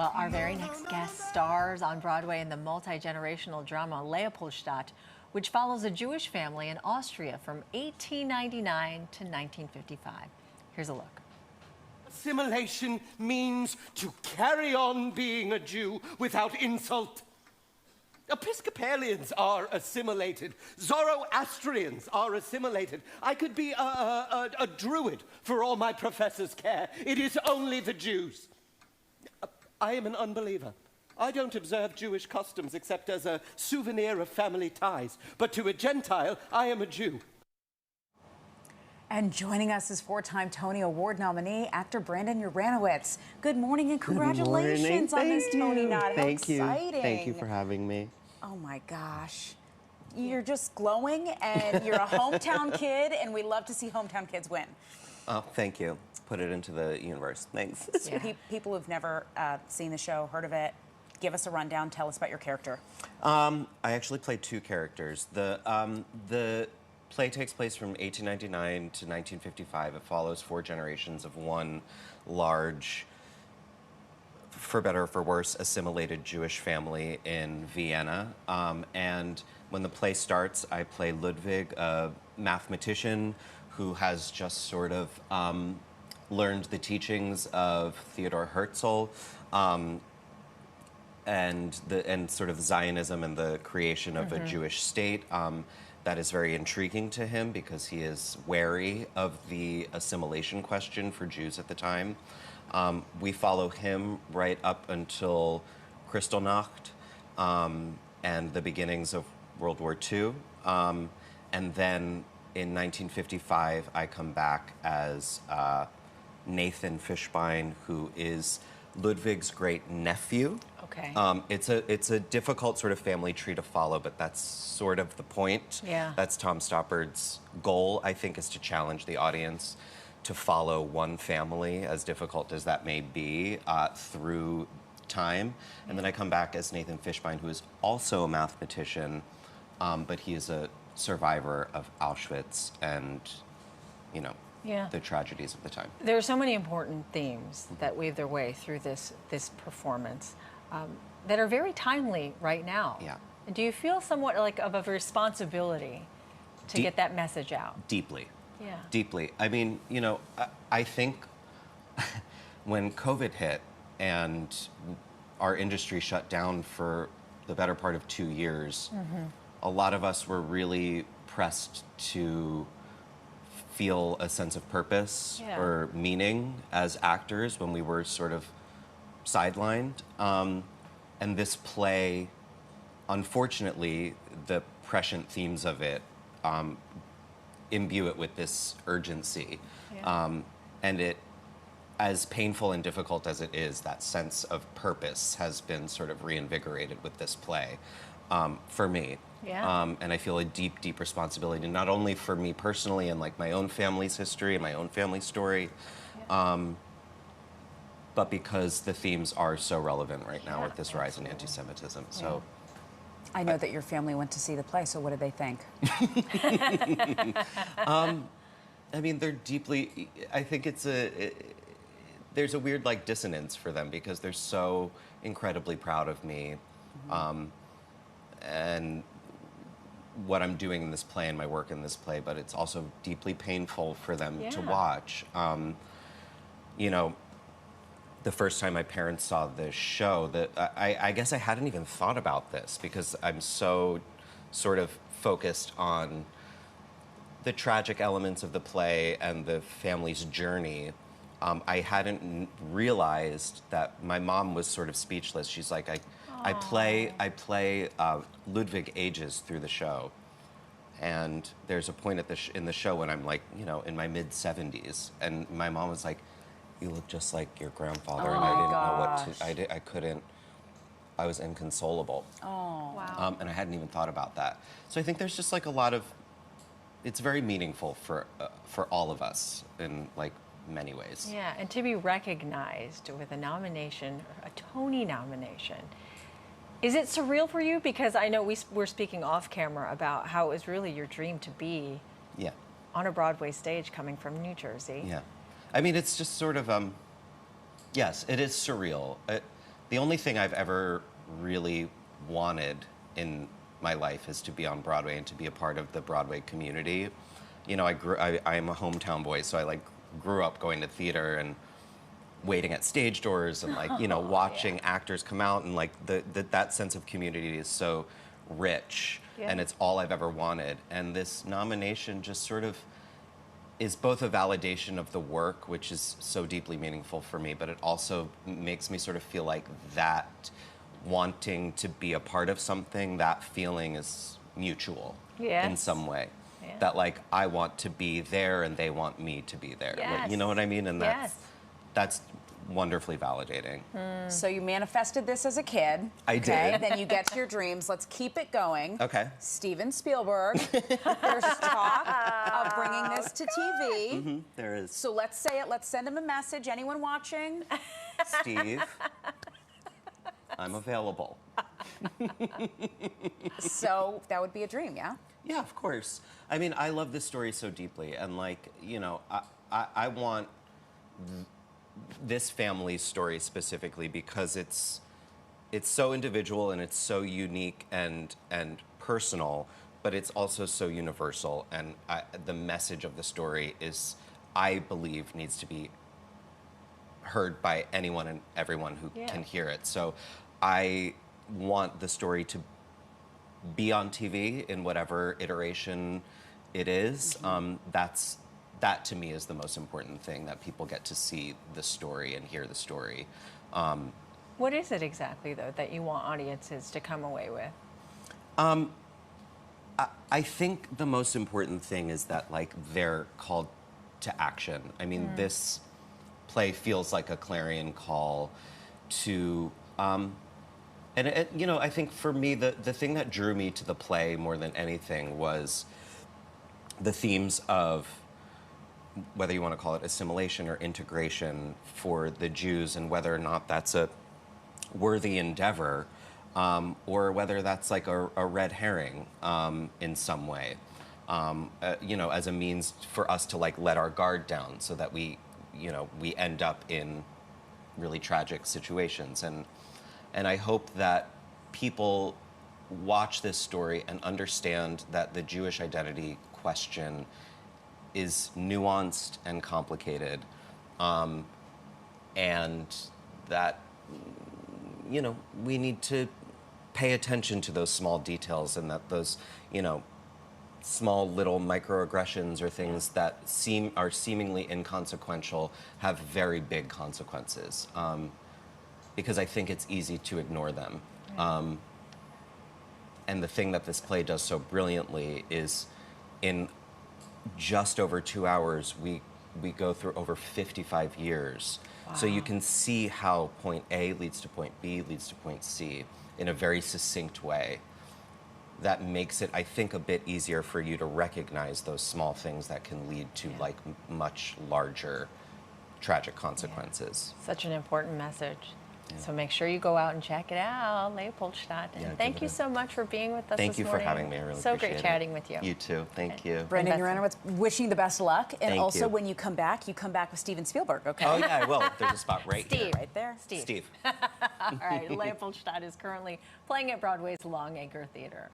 Well, our very next guest stars on Broadway in the multi-generational drama Leopoldstadt, which follows a Jewish family in Austria from 1899 to 1955. Here's a look. Assimilation means to carry on being a Jew without insult. Episcopalians are assimilated. Zoroastrians are assimilated. I could be a druid for all my professors care. It is only the Jews. I am an unbeliever. I don't observe Jewish customs except as a souvenir of family ties. But to a Gentile, I am a Jew. And joining us is four-time Tony Award nominee, actor Brandon Uranowitz. Good morning and congratulations on this Tony nod. How exciting. Thank you for having me. Oh my gosh. You're just glowing, and you're a hometown kid, and we love to see hometown kids win. Oh, thank you. Put it into the universe. Thanks. Yeah. People who've never seen the show, heard of it, give us a rundown. Tell us about your character. I actually played two characters. The play takes place from 1899 to 1955. It follows four generations of one large, for better or for worse, assimilated Jewish family in Vienna. And when the play starts, I play Ludwig, a mathematician who has just sort of learned the teachings of Theodor Herzl and sort of Zionism and the creation of a Jewish state. That is very intriguing to him because he is wary of the assimilation question for Jews at the time. We follow him right up until Kristallnacht and the beginnings of World War II. And then in 1955, I come back as Nathan Fishbein, who is Ludwig's great nephew. Okay. It's a difficult sort of family tree to follow, but that's sort of the point. Yeah. That's Tom Stoppard's goal, I think, is to challenge the audience to follow one family, as difficult as that may be, through time. And then I come back as Nathan Fishbein, who is also a mathematician, but he is a survivor of Auschwitz and, you know, the tragedies of the time. There are so many important themes that weave their way through this performance that are very timely right now. Yeah. Do you feel somewhat like of a responsibility to get that message out? Deeply. Yeah. Deeply. I mean, you know, I think when COVID hit and our industry shut down for the better part of 2 years, a lot of us were really pressed to feel a sense of purpose or meaning as actors when we were sort of sidelined. And this play, unfortunately, the prescient themes of it imbue it with this urgency. And it, as painful and difficult as it is, that sense of purpose has been sort of reinvigorated with this play for me. And I feel a deep, deep responsibility, not only for me personally and like my own family's history and my own family story, but because the themes are so relevant right now with this rise in anti-Semitism. So. I know that your family went to see the play, so what did they think? I mean, they're deeply, I think there's a weird like dissonance for them because they're so incredibly proud of me and what I'm doing in this play and my work in this play, but it's also deeply painful for them to watch. You know, the first time my parents saw this show, I guess I hadn't even thought about this because I'm so sort of focused on the tragic elements of the play and the family's journey. I hadn't realized that my mom was sort of speechless. She's like, I play Ludwig ages through the show. And there's a point in the show when I'm like, you know, in my mid-70s. And my mom was like, you look just like your grandfather. And I didn't know what to, I couldn't, I was inconsolable. Oh, wow. And I hadn't even thought about that. So I think there's just like a lot of, it's very meaningful for all of us in like many ways. Yeah, and to be recognized with a nomination, a Tony nomination, is it surreal for you? Because I know we're speaking off camera about how it was really your dream to be on a Broadway stage coming from New Jersey. Yeah. I mean, it's just sort of, yes, it is surreal. the only thing I've ever really wanted in my life is to be on Broadway and to be a part of the Broadway community. You know, I'm a hometown boy, so I like grew up going to theater and waiting at stage doors and like, you know, watching actors come out, and like that sense of community is so rich, and it's all I've ever wanted. And this nomination just sort of is both a validation of the work, which is so deeply meaningful for me, but it also makes me sort of feel like that wanting to be a part of something, that feeling is mutual in some way. Yeah. That like I want to be there and they want me to be there. Yes. Like, you know what I mean? And that's wonderfully validating. So you manifested this as a kid. I did. Then you get to your dreams. Let's keep it going. Okay. Steven Spielberg. There's talk of bringing this to TV. Mm-hmm, there is. So let's say it. Let's send him a message. Anyone watching? Steve, I'm available. So that would be a dream, yeah? Yeah, of course. I mean, I love this story so deeply, and like, you know, I want this family's story specifically because it's so individual and it's so unique and personal, but it's also so universal. And the message of the story is, I believe, needs to be heard by anyone and everyone who can hear it. So I want the story to be on TV in whatever iteration it is. That to me is the most important thing, that people get to see the story and hear the story. What is it exactly, though, that you want audiences to come away with? I think the most important thing is that like they're called to action. I mean, this play feels like a clarion call to, and you know, I think for me the thing that drew me to the play more than anything was the themes of, whether you want to call it assimilation or integration for the Jews, and whether or not that's a worthy endeavor, or whether that's like a red herring in some way, you know, as a means for us to like let our guard down so that we, you know, we end up in really tragic situations. And I hope that people watch this story and understand that the Jewish identity question is nuanced and complicated, and that, you know, we need to pay attention to those small details, and that those, you know, small little microaggressions or things that are seemingly inconsequential have very big consequences, because I think it's easy to ignore them. And the thing that this play does so brilliantly is, in just over 2 hours, we go through over 55 years. Wow. So you can see how point A leads to point B, leads to point C in a very succinct way. That makes it, I think, a bit easier for you to recognize those small things that can lead to like much larger tragic consequences. Such an important message. So make sure you go out and check it out, Leopoldstadt. And thank you so much for being with us this morning. Thank you for having me. I really so appreciate great chatting with you. You too. Thank you. Brandon Uranowitz, wishing the best of luck. And Thank also, you. when you come back with Steven Spielberg, okay? Oh, yeah, I will. There's a spot right here. Steve. Right there. Steve. All right, Leopoldstadt is currently playing at Broadway's Longacre Theater.